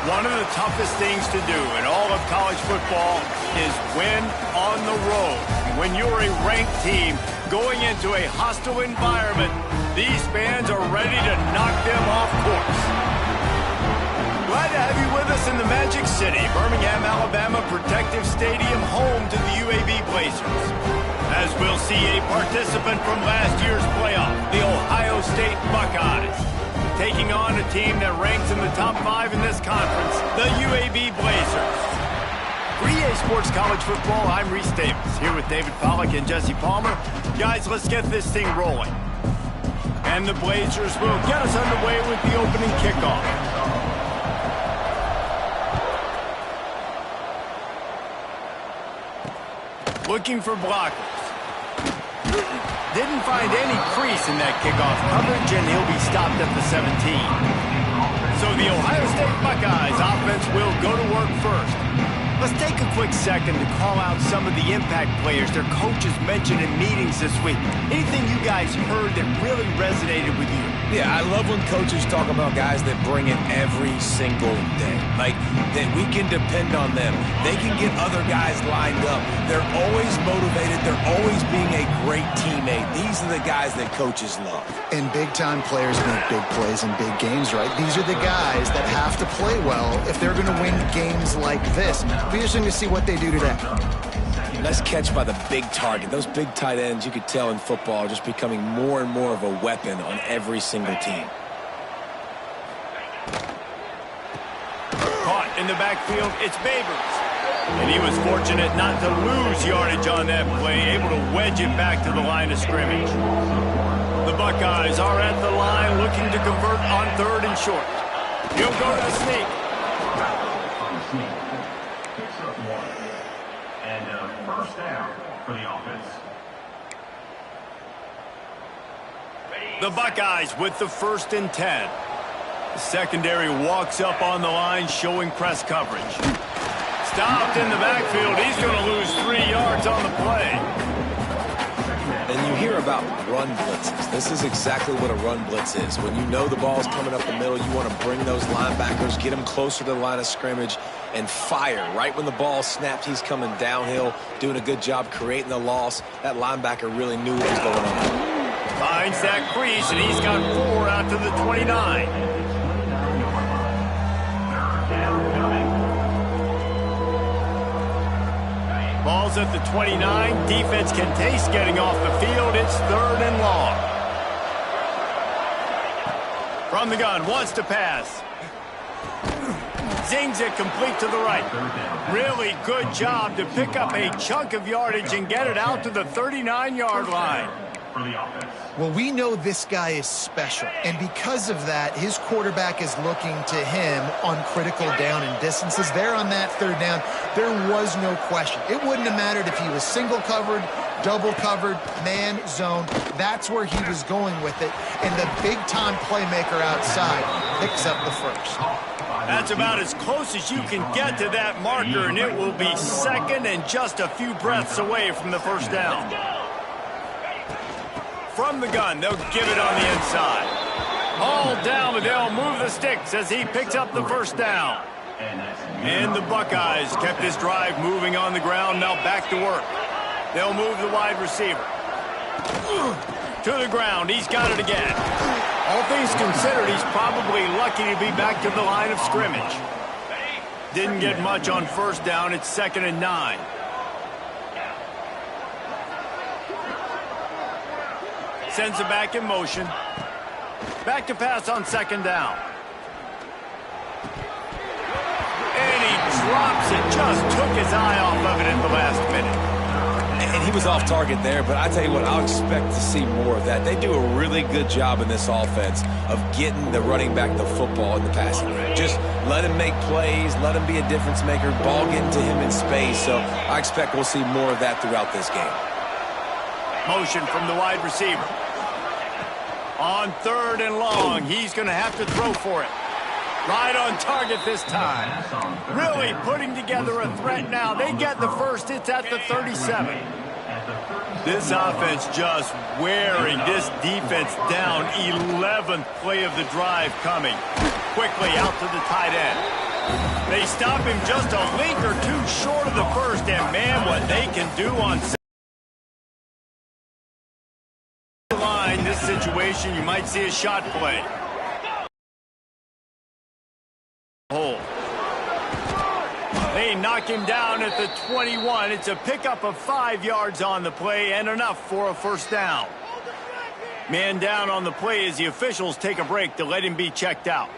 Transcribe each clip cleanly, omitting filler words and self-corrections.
One of the toughest things to do in all of college football is win on the road. When you're a ranked team going into a hostile environment, these fans are ready to knock them off course. Glad to have you with us in the Magic City, Birmingham, Alabama Protective Stadium, home to the UAB Blazers. As we'll see a participant from last year's playoff, the Ohio State Buckeyes, taking on a team that ranks in the top 5 in this conference, the UAB Blazers. For EA Sports College Football, I'm Reese Davis, here with David Pollack and Jesse Palmer. Guys, let's get this thing rolling. And the Blazers will get us underway with the opening kickoff. Looking for blockers. Didn't find any crease in that kickoff coverage, and he'll be stopped at the 17. So the Ohio State Buckeyes offense will go to work first. Let's take a quick second to call out some of the impact players their coaches mentioned in meetings this week. Anything you guys heard that really resonated with you? Yeah, I love when coaches talk about guys that bring it every single day. Like, that we can depend on them. They can get other guys lined up. They're always motivated. They're always being a great teammate. These are the guys that coaches love. And big-time players make big plays in big games, right? These are the guys that have to play well if they're going to win games like this. It'll be interesting to see what they do today. Nice catch by the big target. Those big tight ends, you could tell in football, are just becoming more and more of a weapon on every single team. Caught in the backfield, it's Babers. And he was fortunate not to lose yardage on that play, able to wedge it back to the line of scrimmage. The Buckeyes are at the line looking to convert on 3rd and short. He'll go to the sneak. First down for the offense. The Buckeyes with the 1st and 10. The secondary walks up on the line, showing press coverage. Stopped in the backfield. He's going to lose 3 yards on the play. And you hear about run blitzes. This is exactly what a run blitz is. When you know the ball's coming up the middle, you want to bring those linebackers, get them closer to the line of scrimmage, and fire. Right when the ball snapped, he's coming downhill, doing a good job creating the loss. That linebacker really knew what was going on. Finds that crease, and he's got 4 out to the 29. Ball's at the 29. Defense can taste getting off the field. It's 3rd and long. From the gun, wants to pass. Zings it complete to the right. Really good job to pick up a chunk of yardage and get it out to the 39-yard line. Well, we know this guy is special, and because of that, his quarterback is looking to him on critical down and distances. There on that 3rd down, there was no question. It wouldn't have mattered if he was single covered, double covered, man, zone. That's where he was going with it, and the big-time playmaker outside picks up the 1st. That's about as close as you can get to that marker, and it will be 2nd and just a few breaths away from the 1st down. From the gun, they'll give it on the inside. All down, but they'll move the sticks as he picks up the 1st down. And the Buckeyes kept this drive moving on the ground, now back to work. They'll move the wide receiver. To the ground, he's got it again. All things considered, he's probably lucky to be back to the line of scrimmage. Didn't get much on 1st down, it's 2nd and 9. Sends it back in motion. Back to pass on 2nd down. And he drops it. Just took his eye off of it in the last minute. And he was off target there, but I tell you what, I'll expect to see more of that. They do a really good job in this offense of getting the running back the football in the passing game. Just let him make plays, let him be a difference maker, ball getting to him in space. So I expect we'll see more of that throughout this game. Motion from the wide receiver. On 3rd and long, he's going to have to throw for it. Right on target this time. Really putting together a threat now. They get the 1st. It's at the 37. This offense just wearing this defense down. 11th play of the drive coming. Quickly out to the tight end. They stop him just a link or two short of the first, and man, what they can do on line this situation, you might see a shot play. Hold. They knock him down at the 21. It's a pickup of 5 yards on the play and enough for a first down. Man down on the play as the officials take a break to let him be checked out.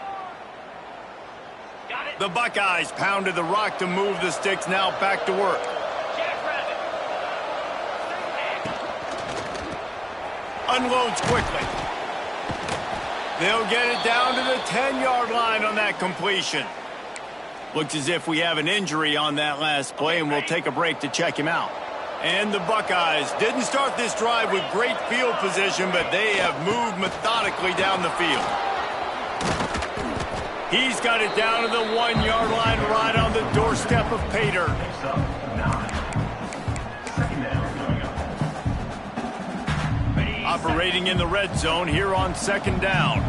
The Buckeyes pounded the rock to move the sticks, now back to work. Unloads quickly. They'll get it down to the 10-yard line on that completion. Looks as if we have an injury on that last play, and we'll take a break to check him out. And the Buckeyes didn't start this drive with great field position, but they have moved methodically down the field. He's got it down to the 1-yard line right on the doorstep of pay dirt. Operating in the red zone here on second down.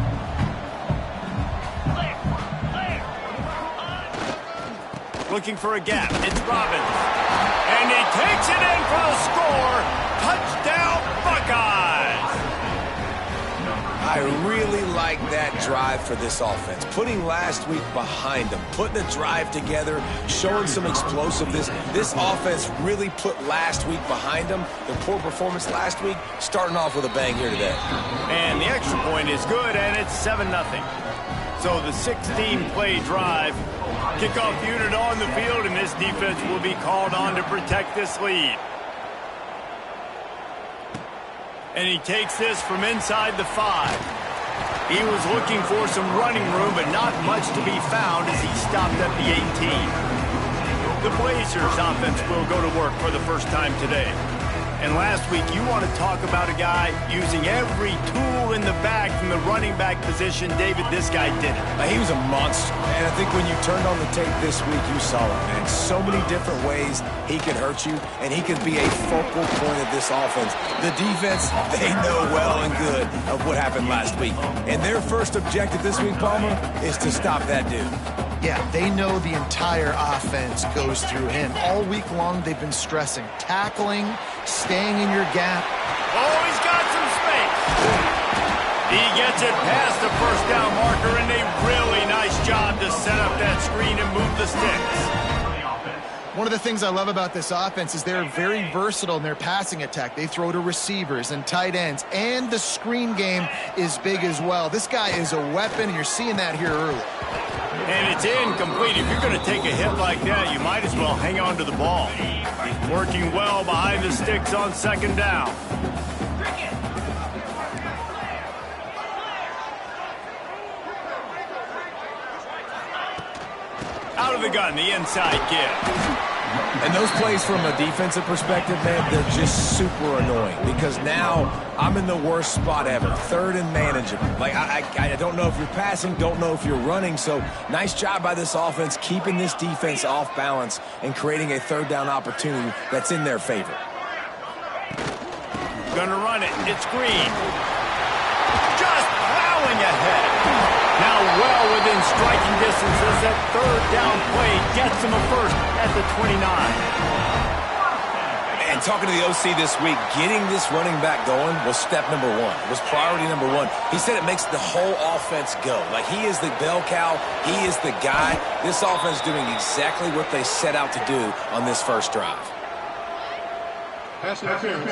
Looking for a gap. It's Robbins. And he takes it in for a score. Touchdown, Buckeyes! I really like that drive for this offense. Putting last week behind them, putting the drive together, showing some explosiveness. This offense really put last week behind them. The poor performance last week, starting off with a bang here today. And the extra point is good, and it's 7-0. So the 16-play drive. Kickoff unit on the field, and this defense will be called on to protect this lead. And he takes this from inside the 5. He was looking for some running room, but not much to be found as he stopped at the 18. The Blazers offense will go to work for the first time today. And last week, you want to talk about a guy using every tool in the bag from the running back position. David, this guy did it. He was a monster. And I think when you turned on the tape this week, you saw it, man. So many different ways he could hurt you, and he could be a focal point of this offense. The defense, they know well and good of what happened last week. And their first objective this week, Palmer, is to stop that dude. Yeah, they know the entire offense goes through him. All week long, they've been stressing tackling, staying in your gap. Oh, he's got some space. He gets it past the first down marker, and a really nice job to set up that screen and move the sticks. One of the things I love about this offense is they're very versatile in their passing attack. They throw to receivers and tight ends, and the screen game is big as well. This guy is a weapon, and you're seeing that here early. And it's incomplete. If you're going to take a hit like that, you might as well hang on to the ball. Working well behind the sticks on second down. Out of the gun, the inside give. And those plays from a defensive perspective, man, they're just super annoying because now I'm in the worst spot ever, third and manageable. Like, I don't know if you're passing, don't know if you're running, so nice job by this offense keeping this defense off balance and creating a third down opportunity that's in their favor. Gonna run it. It's Green. Just plowing ahead. Now well within striking distance as that third down play gets him a first at the 29. And talking to the OC this week, getting this running back going was step number one, was priority number one. He said it makes the whole offense go. Like, he is the bell cow, he is the guy. This offense is doing exactly what they set out to do on this first drive. Pass interference,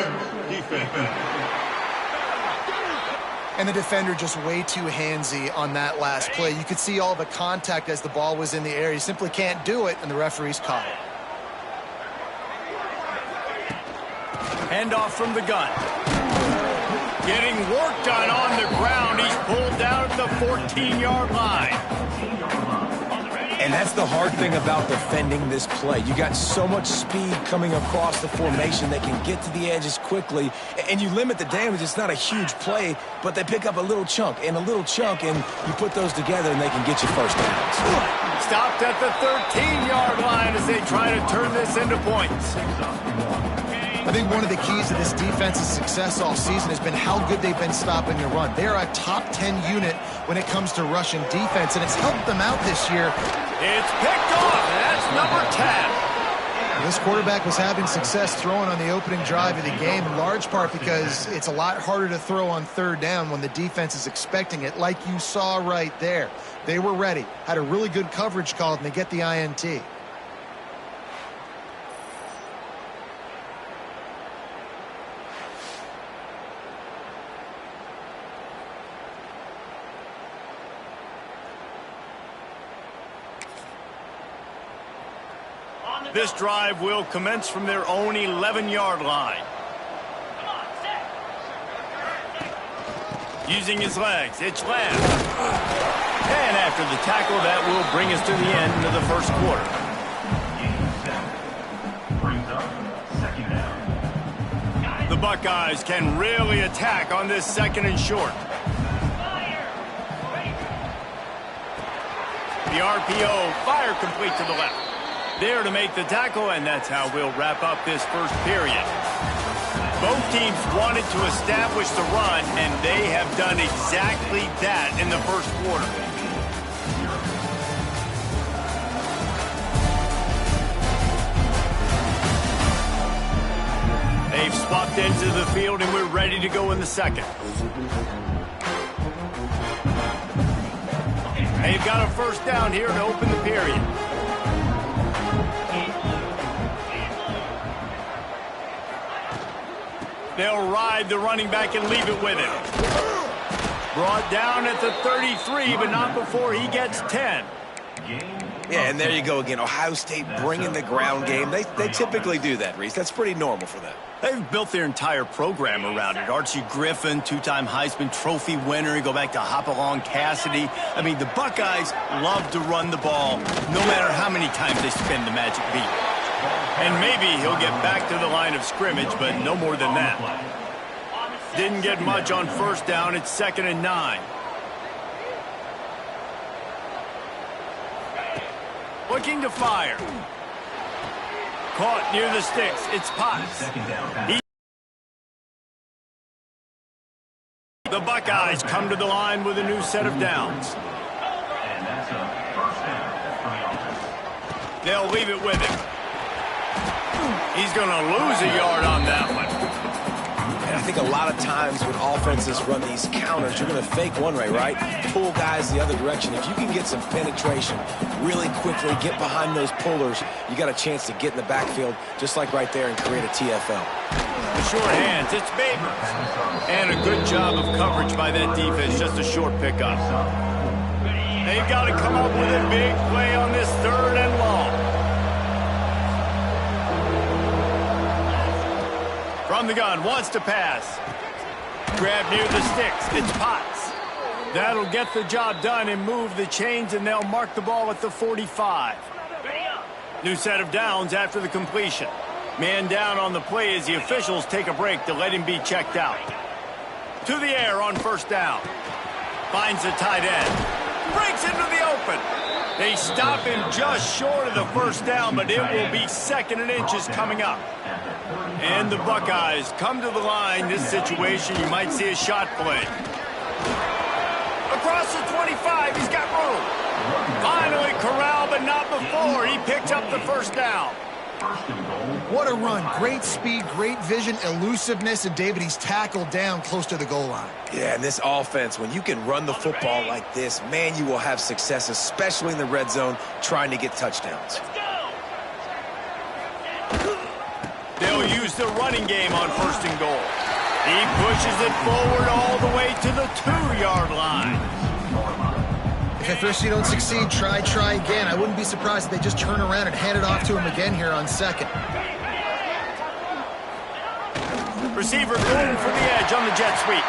defense. And the defender just way too handsy on that last play. You could see all the contact as the ball was in the air. He simply can't do it, and the referee's caught it. Handoff from the gun. Getting work done on the ground. He's pulled down at the 14-yard line. And that's the hard thing about defending this play. You got so much speed coming across the formation. They can get to the edges quickly, and you limit the damage. It's not a huge play, but they pick up a little chunk, and you put those together, and they can get you first downs. Stopped at the 13-yard line as they try to turn this into points. I think one of the keys to this defense's success all season has been how good they've been stopping the run. They are a top 10 unit when it comes to rushing defense, and it's helped them out this year. It's picked off, and that's number 10. This quarterback was having success throwing on the opening drive of the game, in large part because it's a lot harder to throw on third down when the defense is expecting it, like you saw right there. They were ready, had a really good coverage call, and they get the INT. This drive will commence from their own 11-yard line. Using his legs, it's left. And after the tackle, that will bring us to the end of the first quarter. Brings up second down. The Buckeyes can really attack on this second and short. The RPO, fire complete to the left. There to make the tackle, and that's how we'll wrap up this first period. Both teams wanted to establish the run, and they have done exactly that in the first quarter. They've swapped ends of the field, and we're ready to go in the second. They've got a first down here to open the period. They'll ride the running back and leave it with him. Brought down at the 33, but not before he gets 10. Yeah, and there you go again. Ohio State bringing the ground game. They typically do that, Reese. That's pretty normal for them. They've built their entire program around it. Archie Griffin, two-time Heisman Trophy winner. You go back to Hopalong Cassidy. I mean, the Buckeyes love to run the ball, no matter how many times they spin the magic beat. And maybe he'll get back to the line of scrimmage, but no more than that. Didn't get much on first down. It's 2nd and 9. Looking to fire. Caught near the sticks. It's Potts. The Buckeyes come to the line with a new set of downs. And that's a first down for the offense. They'll leave it with him. He's going to lose a yard on that one. And I think a lot of times when offenses run these counters, you're going to fake one way, right? Pull guys the other direction. If you can get some penetration really quickly, get behind those pullers, you got a chance to get in the backfield, just like right there, and create a TFL. The short hands, it's Babers. And a good job of coverage by that defense, just a short pickup. They've got to come up with a big play on this 3rd and long. From the gun, wants to pass. Grab near the sticks. It's Potts. That'll get the job done and move the chains, and they'll mark the ball at the 45. New set of downs after the completion. Man down on the play as the officials take a break to let him be checked out. To the air on first down. Finds the tight end. Breaks into the open. They stop him just short of the first down, but it will be 2nd and inches coming up. And the Buckeyes come to the line. This situation, you might see a shot play. Across the 25, he's got room. Finally corralled, but not before. He picks up the first down. What a run. Great speed, great vision, elusiveness, and David, he's tackled down close to the goal line. Yeah, and this offense, when you can run the football like this, man, you will have success, especially in the red zone, trying to get touchdowns. They'll use the running game on 1st and goal. He pushes it forward all the way to the 2-yard line. If at first you don't succeed, try again. I wouldn't be surprised if they just turn around and hand it off to him again here on 2nd. Receiver going for the edge on the jet sweep.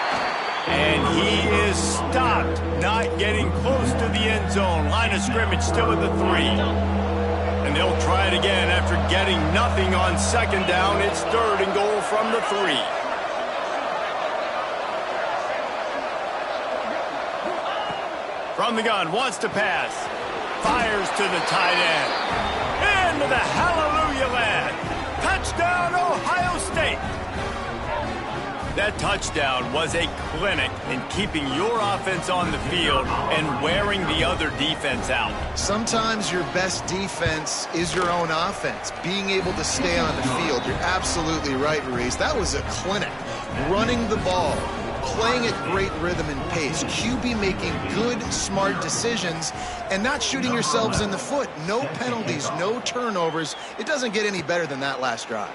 And he is stopped, not getting close to the end zone. Line of scrimmage still at the 3. And they'll try it again after getting nothing on 2nd down. It's 3rd and goal from the 3. From the gun, wants to pass. Fires to the tight end. Into the hallelujah land. Touchdown, Ohio State! That touchdown was a clinic in keeping your offense on the field and wearing the other defense out. Sometimes your best defense is your own offense, being able to stay on the field. You're absolutely right, Reese. That was a clinic. Running the ball, playing at great rhythm and pace, QB making good, smart decisions, and not shooting yourselves in the foot. No penalties, no turnovers. It doesn't get any better than that last drive.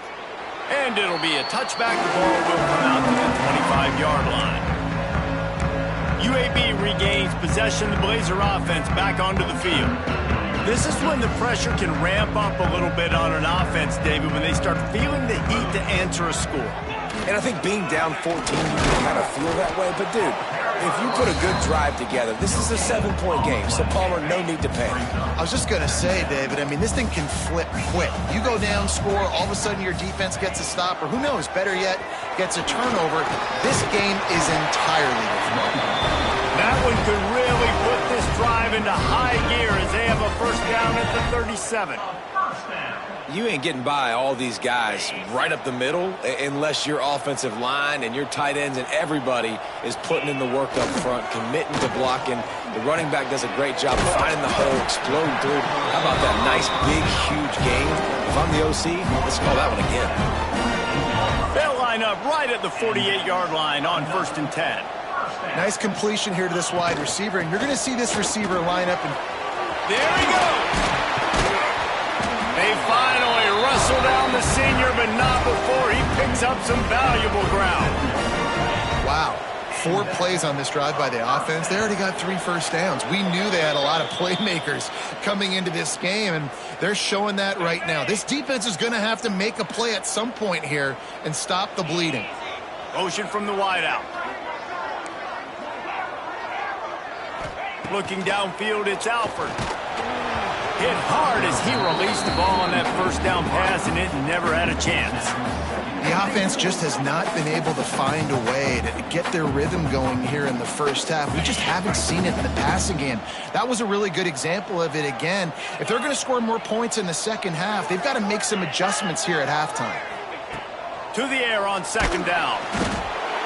And it'll be a touchback. The ball will come out to the 25-yard line. UAB regains possession of the Blazer offense back onto the field. This is when the pressure can ramp up a little bit on an offense, David, when they start feeling the heat to answer a score. And I think being down 14, you can kind of feel that way. But, dude, if you put a good drive together, this is a 7-point game. So, Palmer, no need to panic. I was just going to say, David, I mean, this thing can flip quick. You go down, score, all of a sudden your defense gets a stop, or who knows, better yet, gets a turnover. This game is entirely different. That one could really put this drive into high gear as they have a first down at the 37. You ain't getting by all these guys right up the middle unless your offensive line and your tight ends and everybody is putting in the work up front, committing to blocking. The running back does a great job finding the hole, exploding through. How about that nice, big, huge gain? If I'm the OC, let's call that one again. They'll line up right at the 48-yard line on 1st and 10. Nice completion here to this wide receiver, and you're going to see this receiver line up. And there he goes. They finally wrestle down the senior, but not before he picks up some valuable ground. Wow. 4 plays on this drive by the offense. They already got 3 first downs. We knew they had a lot of playmakers coming into this game, and they're showing that right now. This defense is going to have to make a play at some point here and stop the bleeding. Motion from the wideout. Looking downfield, it's Alford. Hit hard as he released the ball on that first down pass, and it never had a chance. The offense just has not been able to find a way to get their rhythm going here in the first half. We just haven't seen it in the passing game. That was a really good example of it again. If they're going to score more points in the second half, they've got to make some adjustments here at halftime. To the air on 2nd down.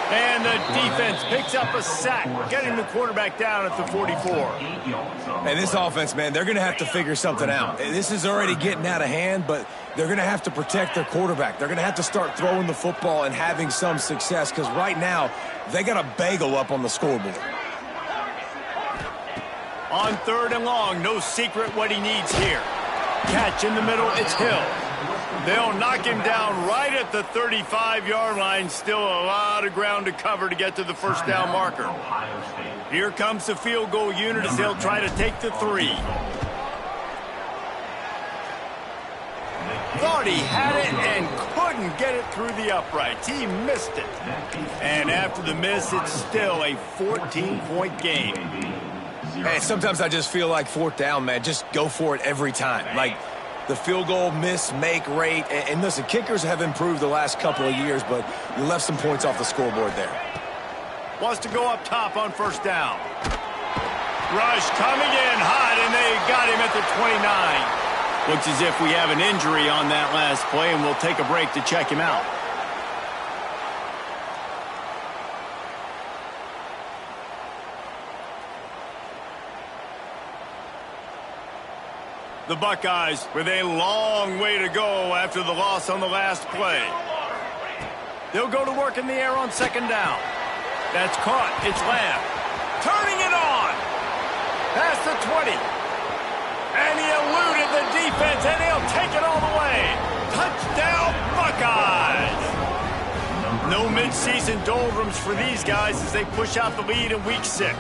And the defense picks up a sack, getting the quarterback down at the 44. And this offense, man, they're going to have to figure something out. This is already getting out of hand, but they're going to have to protect their quarterback. They're going to have to start throwing the football and having some success, because right now they got a bagel up on the scoreboard. On 3rd and long, no secret what he needs here. Catch in the middle, it's Hill. They'll knock him down right at the 35-yard line. Still a lot of ground to cover to get to the first down marker. Here comes the field goal unit as they'll try to take the 3. Thought he had it and couldn't get it through the uprights. He missed it. And after the miss, it's still a 14-point game. Hey, sometimes I just feel like 4th down, man. Just go for it every time. Like, the field goal miss, make rate. And listen, kickers have improved the last couple of years, but you left some points off the scoreboard there. Wants to go up top on 1st down. Rush coming in hot, and they got him at the 29. Looks as if we have an injury on that last play, and we'll take a break to check him out. The Buckeyes with a long way to go after the loss on the last play. They'll go to work in the air on 2nd down. That's caught. It's Lamb. Turning it on. Past the 20. And he eluded the defense, and he'll take it all the way. Touchdown, Buckeyes. No midseason doldrums for these guys as they push out the lead in Week 6.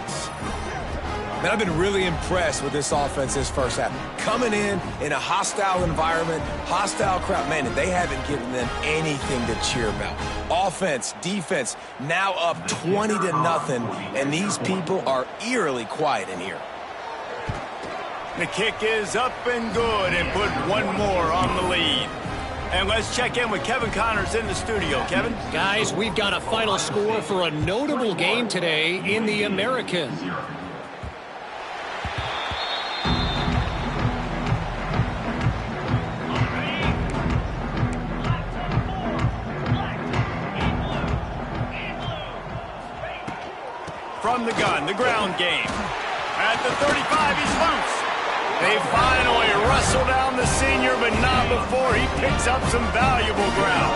Man, I've been really impressed with this offense this first half. Coming in a hostile environment, hostile crowd, man, and they haven't given them anything to cheer about. Offense, defense, now up 20-0, and these people are eerily quiet in here. The kick is up and good, and put one more on the lead. And let's check in with Kevin Connors in the studio. Kevin? Guys, we've got a final score for a notable game today in the American. from the gun, the ground game. At the 35, he's loose. They finally wrestle down the senior, but not before he picks up some valuable ground.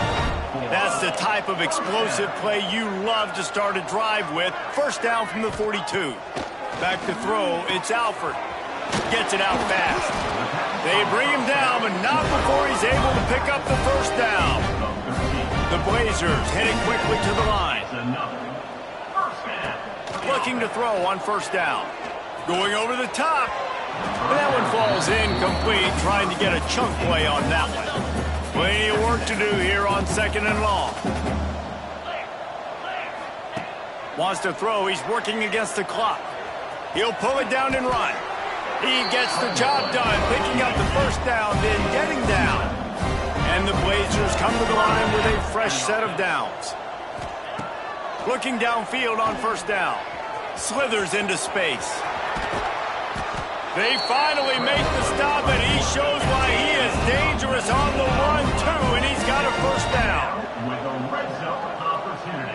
That's the type of explosive play you love to start a drive with. First down from the 42. Back to throw, it's Alford. Gets it out fast. They bring him down, but not before he's able to pick up the first down. The Blazers heading quickly to the line. Looking to throw on first down. Going over the top. That one falls incomplete, trying to get a chunk play on that one. Plenty of work to do here on second and long. Wants to throw, he's working against the clock. He'll pull it down and run. He gets the job done, picking up the first down, then getting down. And the Blazers come to the line with a fresh set of downs. Looking downfield on first down. Slithers into space. They finally make the stop, and he shows why he is dangerous on the 1-2, and he's got a first down. With a red zone opportunity.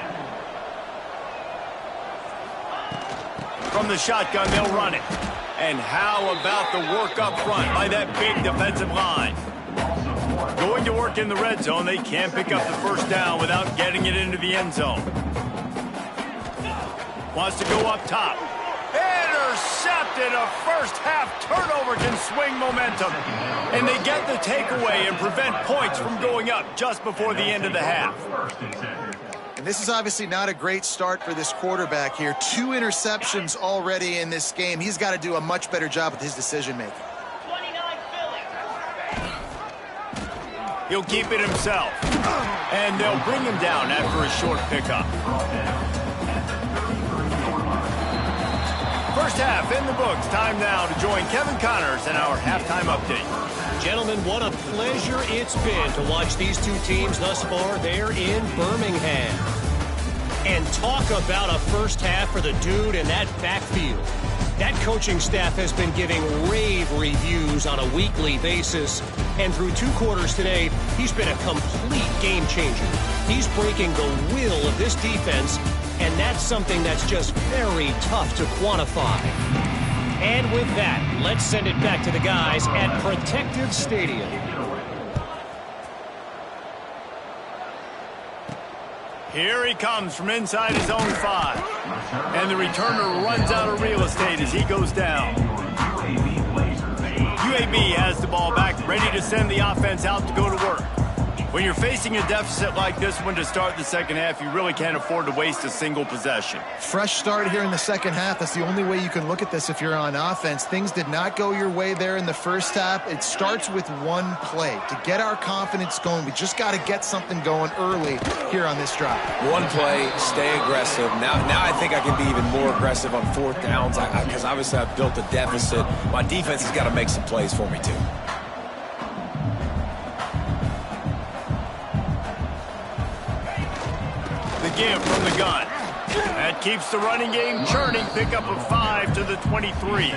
From the shotgun, they'll run it. And how about the work up front by that big defensive line? Going to work in the red zone, they can't pick up the first down without getting it into the end zone. Wants to go up top. Intercepted. A first-half turnover can swing momentum. And they get the takeaway and prevent points from going up just before the end of the half. And this is obviously not a great start for this quarterback here. 2 interceptions already in this game. He's got to do a much better job with his decision-making. He'll keep it himself. And they'll bring him down after a short pickup. First half in the books. Time now to join Kevin Connors in our halftime update. Gentlemen, what a pleasure it's been to watch these two teams thus far there in Birmingham. And talk about a first half for the dude in that backfield. That coaching staff has been giving rave reviews on a weekly basis. And through 2 quarters today, he's been a complete game changer. He's breaking the will of this defense, and that's something that's just very tough to quantify. And with that, let's send it back to the guys at Protective Stadium. Here he comes from inside his own 5. And the returner runs out of real estate as he goes down. UAB has the ball back, ready to send the offense out to go to work. When you're facing a deficit like this one to start the second half, you really can't afford to waste a single possession. Fresh start here in the second half. That's the only way you can look at this if you're on offense. Things did not go your way there in the first half. It starts with one play. To get our confidence going, we just got to get something going early here on this drive. One play, stay aggressive. Now I think I can be even more aggressive on 4th downs because obviously I've built a deficit. My defense has got to make some plays for me too. Give from the gun. That keeps the running game churning. Pick up of 5 to the 23.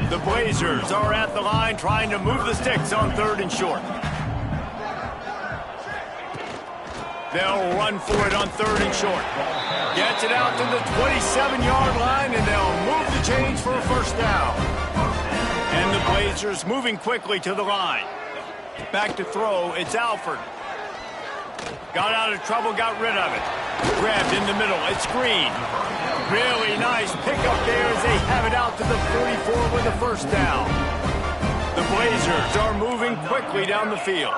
The Blazers are at the line trying to move the sticks on 3rd and short. They'll run for it on 3rd and short. Gets it out to the 27-yard line, and they'll move the chains for a first down. And the Blazers moving quickly to the line. Back to throw, it's Alford. Got out of trouble, got rid of it. Grabbed in the middle, it's Green. Really nice pickup there as they have it out to the 44 with the first down. The Blazers are moving quickly down the field.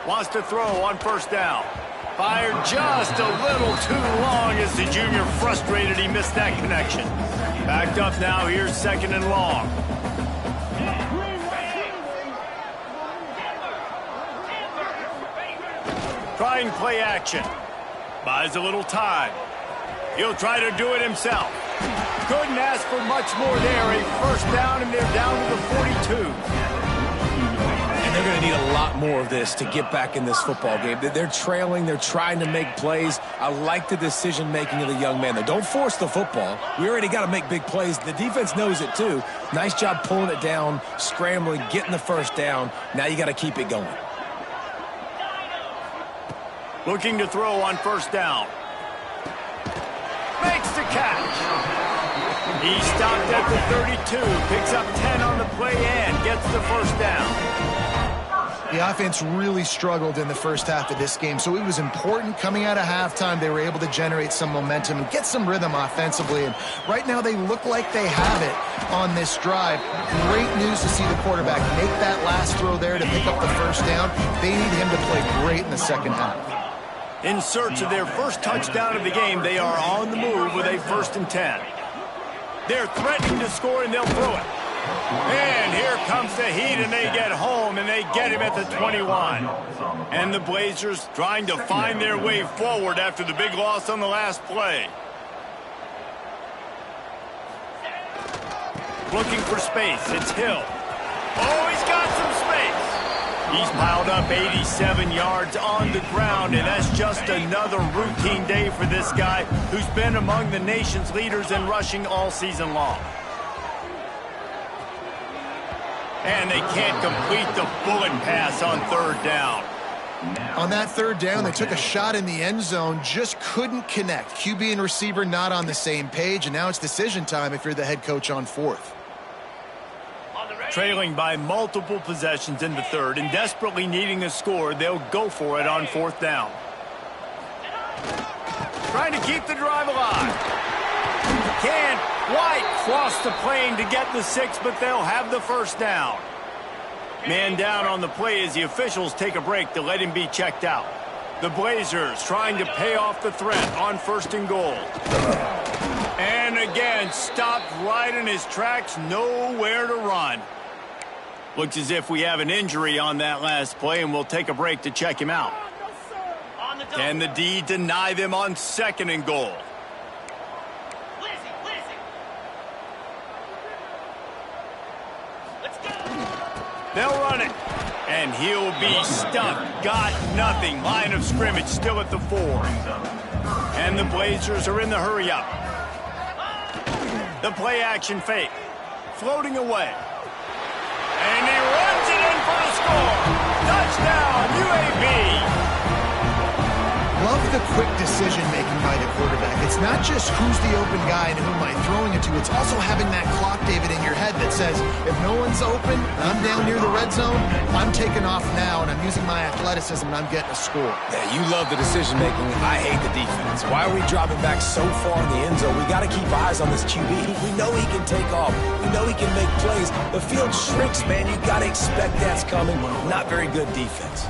Wants to throw on first down. Fired just a little too long as the junior frustrated he missed that connection. Backed up now, here's 2nd and long. Trying play action. Buys a little time. He'll try to do it himself. Couldn't ask for much more there. A first down, and they're down to the 42. And they're going to need a lot more of this to get back in this football game. They're trailing. They're trying to make plays. I like the decision-making of the young man. Don't force the football. We already got to make big plays. The defense knows it, too. Nice job pulling it down, scrambling, getting the first down. Now you got to keep it going. Looking to throw on first down. Makes the catch. He stopped at the 32, picks up 10 on the play and gets the first down. The offense really struggled in the first half of this game, so it was important coming out of halftime. They were able to generate some momentum and get some rhythm offensively, and right now they look like they have it on this drive. Great news to see the quarterback make that last throw there to pick up the first down. They need him to play great in the second half. In search of their first touchdown of the game, they are on the move with a 1st and 10. They're threatening to score, and they'll throw it. And here comes the heat, and they get home, and they get him at the 21. And the Blazers trying to find their way forward after the big loss on the last play. Looking for space. It's Hill. Oh, he's got some space. He's piled up 87 yards on the ground, and that's just another routine day for this guy who's been among the nation's leaders in rushing all season long. And they can't complete the bullet pass on third down. On that third down, they took a shot in the end zone, just couldn't connect. QB and receiver not on the same page, and now it's decision time if you're the head coach on fourth. Trailing by multiple possessions in the third and desperately needing a score, they'll go for it on fourth down. Trying to keep the drive alive. Can't quite cross the plane to get the 6, but they'll have the first down. Man down on the play as the officials take a break to let him be checked out. The Blazers trying to pay off the threat on 1st and goal. And again, stopped right in his tracks, nowhere to run. Looks as if we have an injury on that last play, and we'll take a break to check him out. Can the D deny them on 2nd and goal? They'll run it, and he'll be stuck. Got nothing. Line of scrimmage still at the 4. And the Blazers are in the hurry-up. The play-action fake. Floating away. And he runs it in for the score. Touchdown, UAB. Love the quick decision-making by the quarterback. It's not just who's the open guy and who am I throwing it to. It's also having that clock, David, in your head that says, if no one's open, I'm down near the red zone, I'm taking off now, and I'm using my athleticism, and I'm getting a score. Yeah, you love the decision-making. I hate the defense. Why are we dropping back so far in the end zone? We got to keep eyes on this QB. We know he can take off. We know he can make plays. The field shrinks, man. You got to expect that's coming. Not very good defense.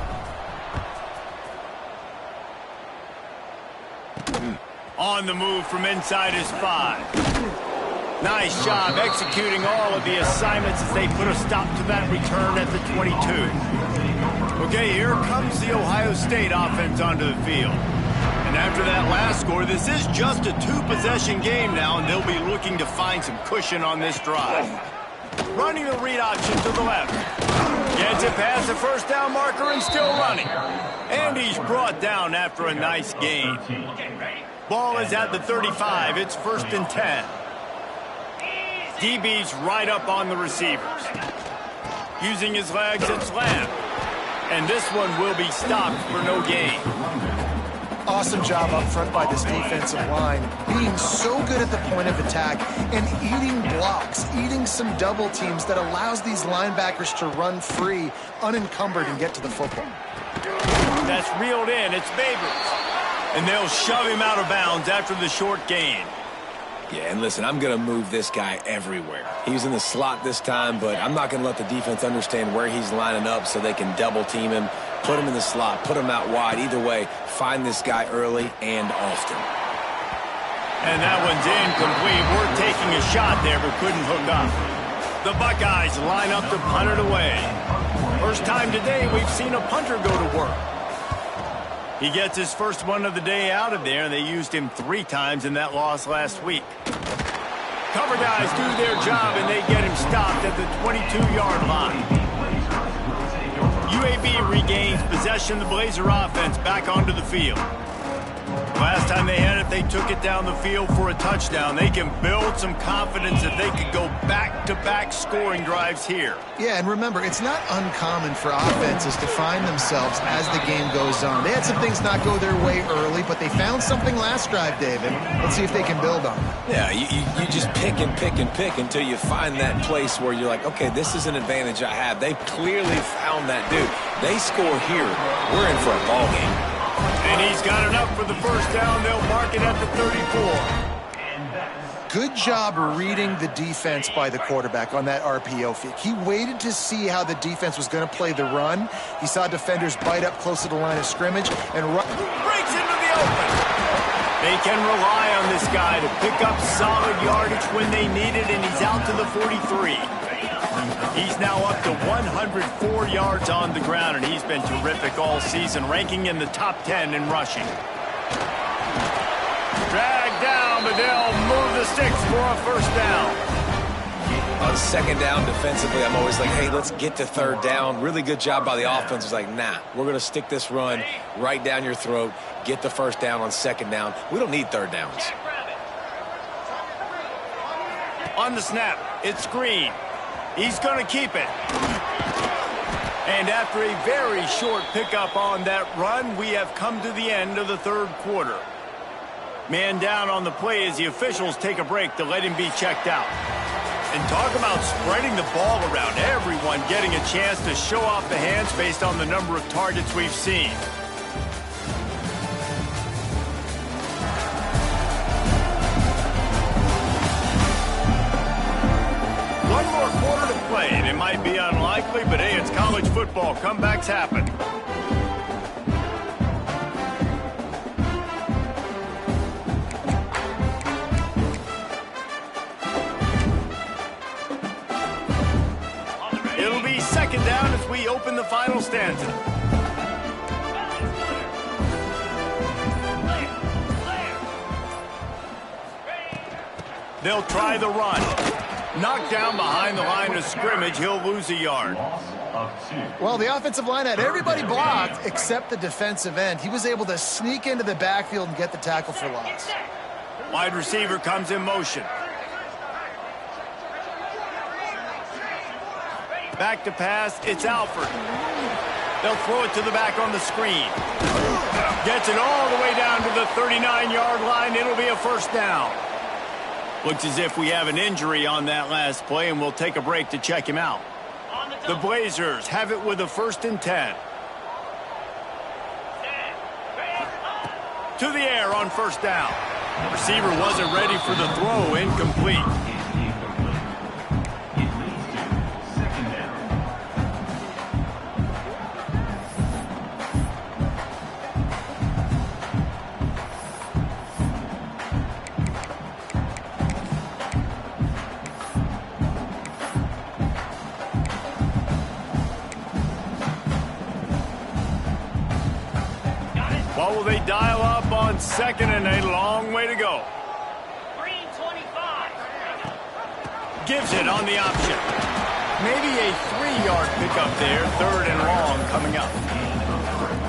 On the move from inside his 5. Nice job executing all of the assignments as they put a stop to that return at the 22. Okay, here comes the Ohio State offense onto the field. And after that last score, this is just a 2-possession game now, and they'll be looking to find some cushion on this drive. Running the read option to the left. Gets it past the first down marker and still running. And he's brought down after a nice gain. Ball is at the 35. It's 1st and 10. DB's right up on the receivers. Using his legs, it's Lamb. And this one will be stopped for no gain. Awesome job up front by this defensive line, being so good at the point of attack and eating blocks, eating some double teams that allows these linebackers to run free, unencumbered, and get to the football. That's reeled in. It's Babers. And they'll shove him out of bounds after the short gain. Yeah, and listen, I'm going to move this guy everywhere. He's in the slot this time, but I'm not going to let the defense understand where he's lining up so they can double team him, put him in the slot, put him out wide. Either way, find this guy early and often. And that one's incomplete. We're taking a shot there, but couldn't hook up. The Buckeyes line up to punt it away. First time today we've seen a punter go to work. He gets his first one of the day out of there, and they used him 3 times in that loss last week. Cover guys do their job, and they get him stopped at the 22-yard line. UAB regains possession of the Blazer offense back onto the field. Last time they had it, they took it down the field for a touchdown. They can build some confidence that they could go back-to-back scoring drives here. Yeah, and remember, it's not uncommon for offenses to find themselves as the game goes on. They had some things not go their way early, but they found something last drive, David. Let's see if they can build on it. Yeah, you just pick and pick and pick until you find that place where you're like, okay, this is an advantage I have. They've clearly found that dude. They score here, we're in for a ball game. And he's got enough for the first down. They'll mark it at the 34. Good job reading the defense by the quarterback on that RPO fake. He waited to see how the defense was going to play the run. He saw defenders bite up close to the line of scrimmage and breaks into the open. They can rely on this guy to pick up solid yardage when they need it, and he's out to the 43. He's now up to 104 yards on the ground, and he's been terrific all season, ranking in the top 10 in rushing. Dragged down, but they'll move the sticks for a first down. On second down defensively, I'm always like, hey, let's get to third down. Really good job by the offense. It's like, nah, we're going to stick this run right down your throat, get the first down on second down. We don't need third downs. On the snap, it's Green. He's going to keep it. And after a very short pickup on that run, we have come to the end of the third quarter. Man down on the play as the officials take a break to let him be checked out. And talk about spreading the ball around. Everyone getting a chance to show off the hands based on the number of targets we've seen. One more quarter to play, and it might be unlikely, but hey, it's college football. Comebacks happen. It'll be second down as we open the final stanza. They'll try the run. Knocked down behind the line of scrimmage. He'll lose a yard. Well, the offensive line had everybody blocked except the defensive end. He was able to sneak into the backfield and get the tackle for loss. Wide receiver comes in motion. Back to pass, it's Alford. They'll throw it to the back on the screen. Gets it all the way down to the 39-yard line. It'll be a first down. Looks as if we have an injury on that last play, and we'll take a break to check him out. The Blazers have it with a 1st and 10. To the air on first down. Receiver wasn't ready for the throw, incomplete. What will they dial up on second, and a long way to go? Green 25. Gives it on the option. Maybe a 3-yard pickup there. 3rd and long coming up.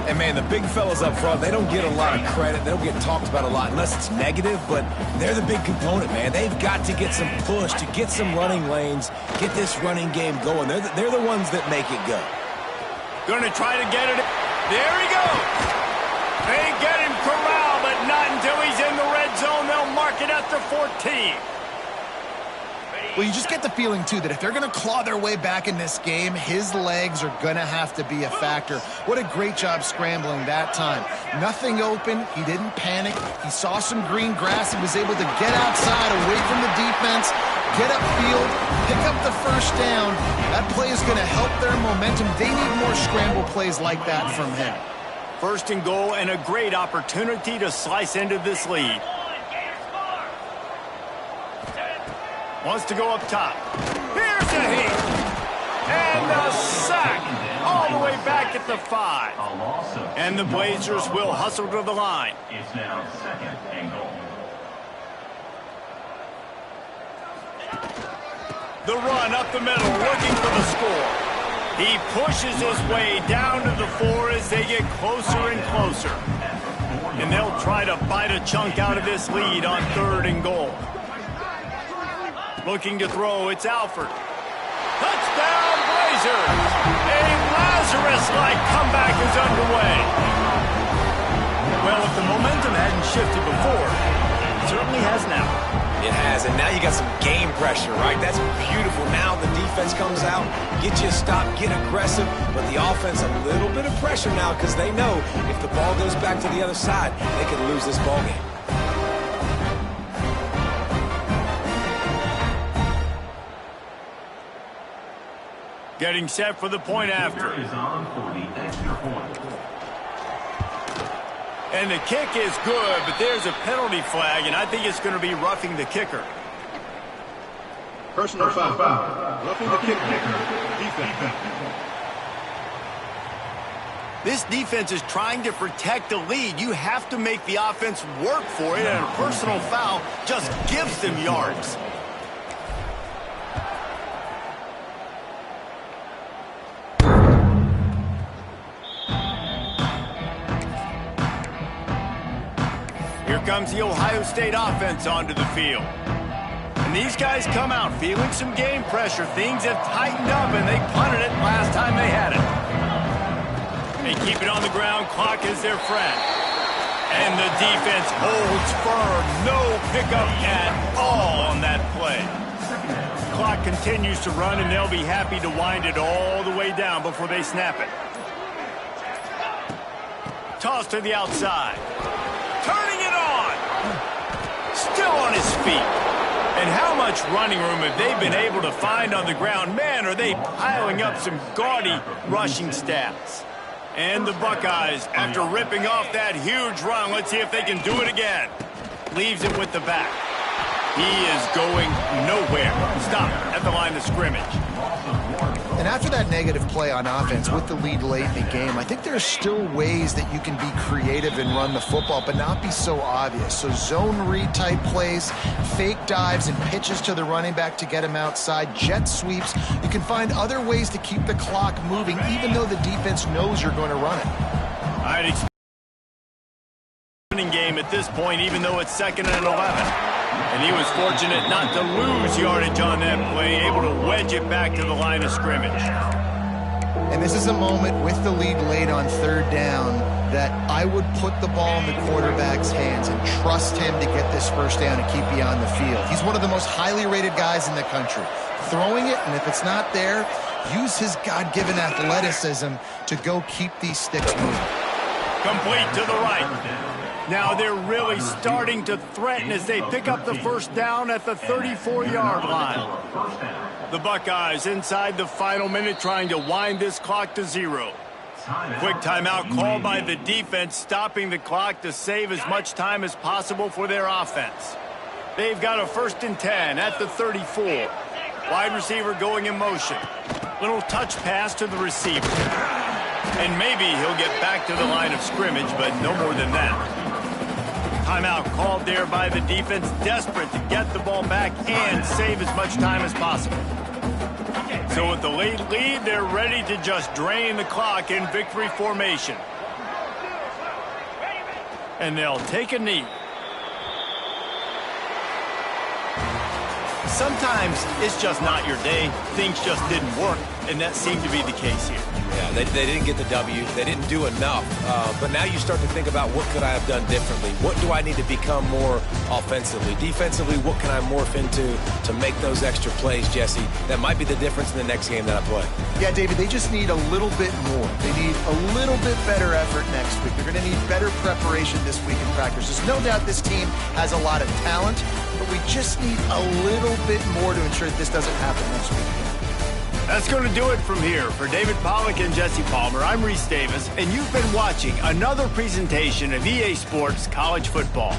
And, man, the big fellas up front, they don't get a lot of credit. They don't get talked about a lot unless it's negative, but they're the big component, man. They've got to get some push, to get some running lanes, get this running game going. They're the ones that make it go. Going to try to get it. There he goes. They get him corralled, but not until he's in the red zone. They'll mark it at the 14. Well, you just get the feeling, too, that if they're going to claw their way back in this game, his legs are going to have to be a factor. What a great job scrambling that time. Nothing open. He didn't panic. He saw some green grass. He was able to get outside, away from the defense, get upfield, pick up the first down. That play is going to help their momentum. They need more scramble plays like that from him. 1st and goal, and a great opportunity to slice into this lead. Wants to go up top. Here's a hit. And a sack all the way back at the 5. And the Blazers will hustle to the line. It's now 2nd and goal. The run up the middle, looking for the score. He pushes his way down to the 4 as they get closer and closer. And they'll try to bite a chunk out of this lead on 3rd and goal. Looking to throw, it's Alford. Touchdown, Blazers! A Lazarus-like comeback is underway. Well, if the momentum hadn't shifted before, it certainly has now. It has, and now you got some game pressure, right? That's beautiful. Now the defense comes out, get you a stop, get aggressive, but the offense a little bit of pressure now because they know if the ball goes back to the other side, they could lose this ball game. Getting set for the point after. Is on for the extra point. And the kick is good, but there's a penalty flag, and I think it's going to be roughing the kicker. Personal foul. Roughing the kicker. Defense. This defense is trying to protect the lead. You have to make the offense work for it, and a personal foul just gives them yards. Here comes the Ohio State offense onto the field. And these guys come out feeling some game pressure. Things have tightened up, and they punted it last time they had it. They keep it on the ground. Clock is their friend. And the defense holds firm. No pickup at all on that play. Clock continues to run, and they'll be happy to wind it all the way down before they snap it. Toss to the outside. Turning it on. Still on his feet. And how much running room have they been able to find on the ground? Man, are they piling up some gaudy rushing stats. And the Buckeyes, after ripping off that huge run, let's see if they can do it again. Leaves it with the back. He is going nowhere. Stop at the line of scrimmage. And after that negative play on offense with the lead late in the game, I think there are still ways that you can be creative and run the football, but not be so obvious. So zone read type plays, fake dives and pitches to the running back to get him outside, jet sweeps. You can find other ways to keep the clock moving, even though the defense knows you're going to run it. I'd expect a running game at this point, even though it's 2nd and 11. And he was fortunate not to lose yardage on that play, able to wedge it back to the line of scrimmage. And this is a moment with the lead late on 3rd down that I would put the ball in the quarterback's hands and trust him to get this 1st down and keep you on the field. He's one of the most highly rated guys in the country. Throwing it, and if it's not there, use his God-given athleticism to go keep these sticks moving. Complete to the right. Now they're really starting to threaten as they pick up the 1st down at the 34-yard line. The Buckeyes inside the final minute trying to wind this clock to 0. Quick timeout called by the defense, stopping the clock to save as much time as possible for their offense. They've got a 1st and 10 at the 34. Wide receiver going in motion. Little touch pass to the receiver. And maybe he'll get back to the line of scrimmage, but no more than that. Timeout called there by the defense, desperate to get the ball back and save as much time as possible. So with the late lead, they're ready to just drain the clock in victory formation. And they'll take a knee. Sometimes it's just not your day. Things just didn't work, and that seemed to be the case here. Yeah, they didn't get the W. They didn't do enough. But now you start to think about what could I have done differently? What do I need to become more offensively? Defensively, what can I morph into to make those extra plays, Jesse? That might be the difference in the next game that I play. Yeah, David, they just need a little bit more. They need a little bit better effort next week. They're going to need better preparation this week in practice. There's no doubt this team has a lot of talent, but we just need a little bit more to ensure that this doesn't happen next week. That's going to do it from here. For David Pollack and Jesse Palmer, I'm Reese Davis, and you've been watching another presentation of EA Sports College Football.